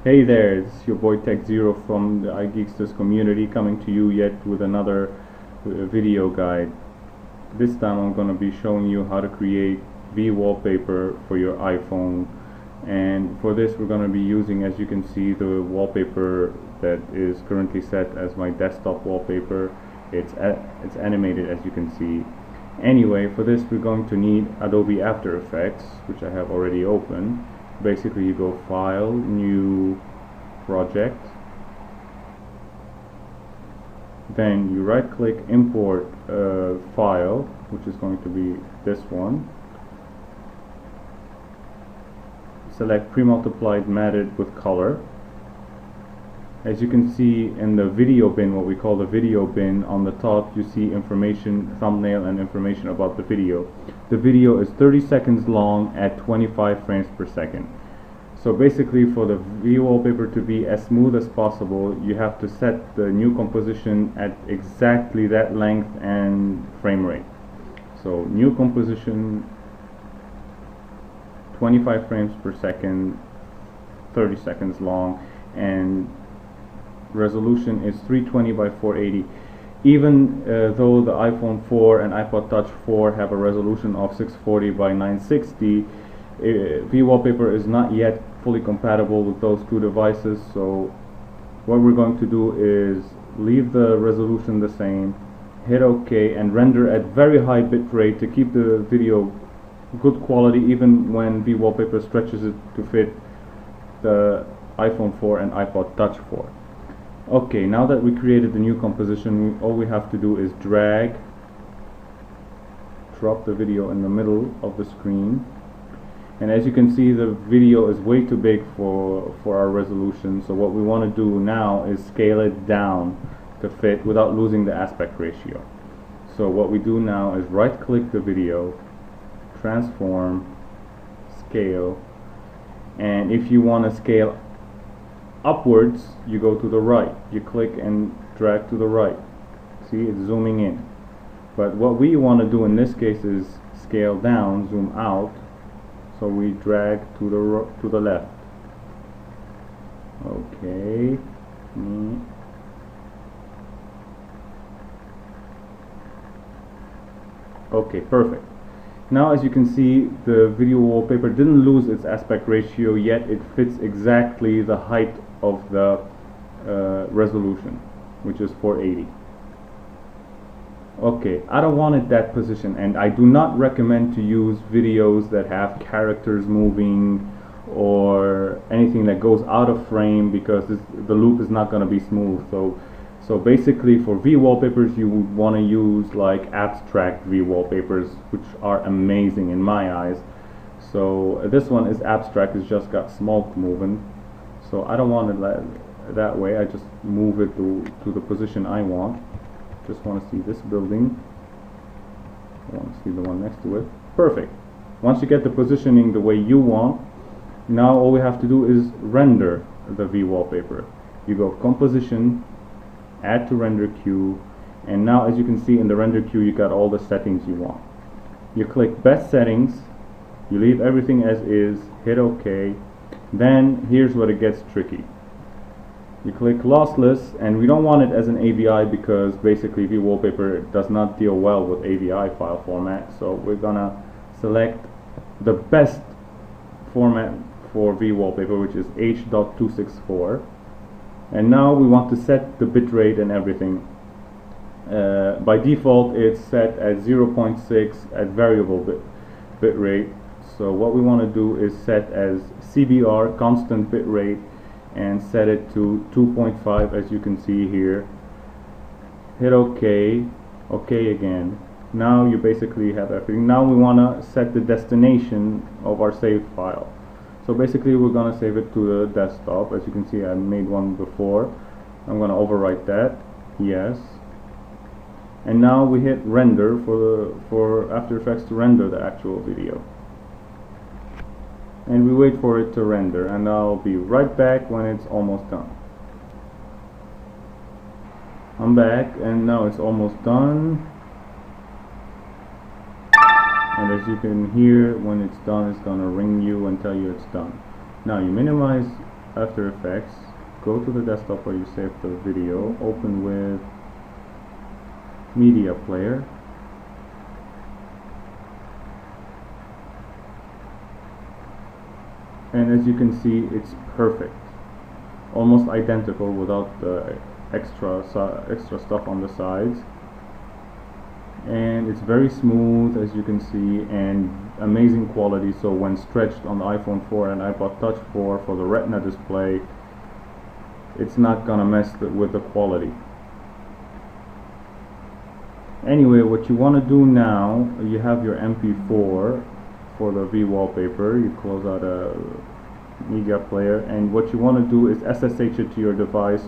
Hey there, it's your boy TechXero from the iGeeksTers community coming to you yet with another video guide. This time I'm going to be showing you how to create vWallpaper for your iPhone, and for this we're going to be using, as you can see, the wallpaper that is currently set as my desktop wallpaper. It's animated, as you can see. Anyway, for this we're going to need Adobe After Effects, which I have already opened. Basically, you go File, New, Project, then you right click, import file, which is going to be this one. Select pre-multiplied matted with color. As you can see in the video bin, what we call the video bin, on the top you see information, thumbnail, and information about the video. The video is 30 seconds long at 25 frames per second. So basically, for the vWallpaper to be as smooth as possible, you have to set the new composition at exactly that length and frame rate. So new composition, 25 frames per second, 30 seconds long, and resolution is 320 by 480. Even though the iPhone 4 and iPod Touch 4 have a resolution of 640 by 960, vWallpaper is not yet fully compatible with those two devices. So what we're going to do is leave the resolution the same, hit OK, and render at very high bit rate to keep the video good quality even when vWallpaper stretches it to fit the iPhone 4 and iPod Touch 4. Okay, now that we created the new composition, all we have to do is drag, drop the video in the middle of the screen, and as you can see, the video is way too big for our resolution. So what we want to do now is scale it down to fit without losing the aspect ratio. So what we do now is right click the video, transform, scale, and if you want to scale upwards, you go to the right, you click and drag to the right. See, it's zooming in. But what we want to do in this case is scale down, zoom out, so we drag to the left. Okay. Okay, perfect. Now, as you can see, the video wallpaper didn't lose its aspect ratio, yet it fits exactly the height of the resolution, which is 480. Okay, I don't want it that position, and I do not recommend to use videos that have characters moving or anything that goes out of frame, because the loop is not going to be smooth. So basically, for vWallpapers, you would want to use like abstract vWallpapers, which are amazing in my eyes. So this one is abstract, it's just got smoke moving. So I don't want it that way. I just move it to the position I want. Just want to see this building. I want to see the one next to it. Perfect. Once you get the positioning the way you want, now all we have to do is render the vWallpaper. You go Composition, Add to Render Queue, and now as you can see in the render queue, you got all the settings you want. You click Best Settings, you leave everything as is, hit OK. Then here's where it gets tricky. You click Lossless, and we don't want it as an AVI because basically vWallpaper does not deal well with AVI file format. So we're gonna select the best format for vWallpaper, which is H.264. And now we want to set the bitrate and everything. By default, it's set at 0.6 at variable bitrate. So what we want to do is set as CBR, constant bitrate, and set it to 2.5, as you can see here. Hit OK, OK again. Now you basically have everything. Now we want to set the destination of our save file. So basically we're going to save it to the desktop. As you can see, I made one before. I'm going to overwrite that. Yes. And now we hit render for After Effects to render the actual video. And we wait for it to render, and I'll be right back when it's almost done. I'm back, and now it's almost done. And as you can hear, when it's done, it's gonna ring you and tell you it's done. Now you minimize After Effects, go to the desktop where you saved the video, open with Media Player, and as you can see, it's perfect, almost identical without the extra stuff on the sides, and it's very smooth, as you can see, and amazing quality. So when stretched on the iPhone 4 and iPod Touch 4 for the Retina display, it's not gonna mess with the quality. Anyway, what you want to do now, you have your MP4 for the vWallpaper. You close out a media player, and what you want to do is SSH it to your device,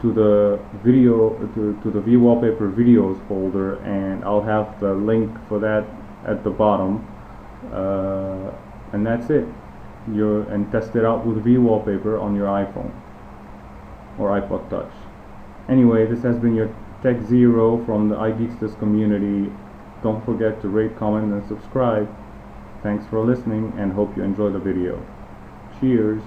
to the to the vWallpaper videos folder, and I'll have the link for that at the bottom, and that's it. And test it out with vWallpaper on your iPhone or iPod Touch. Anyway, this has been your TechXero from the iDevices community. Don't forget to rate, comment, and subscribe. Thanks for listening, and hope you enjoy the video. Cheers.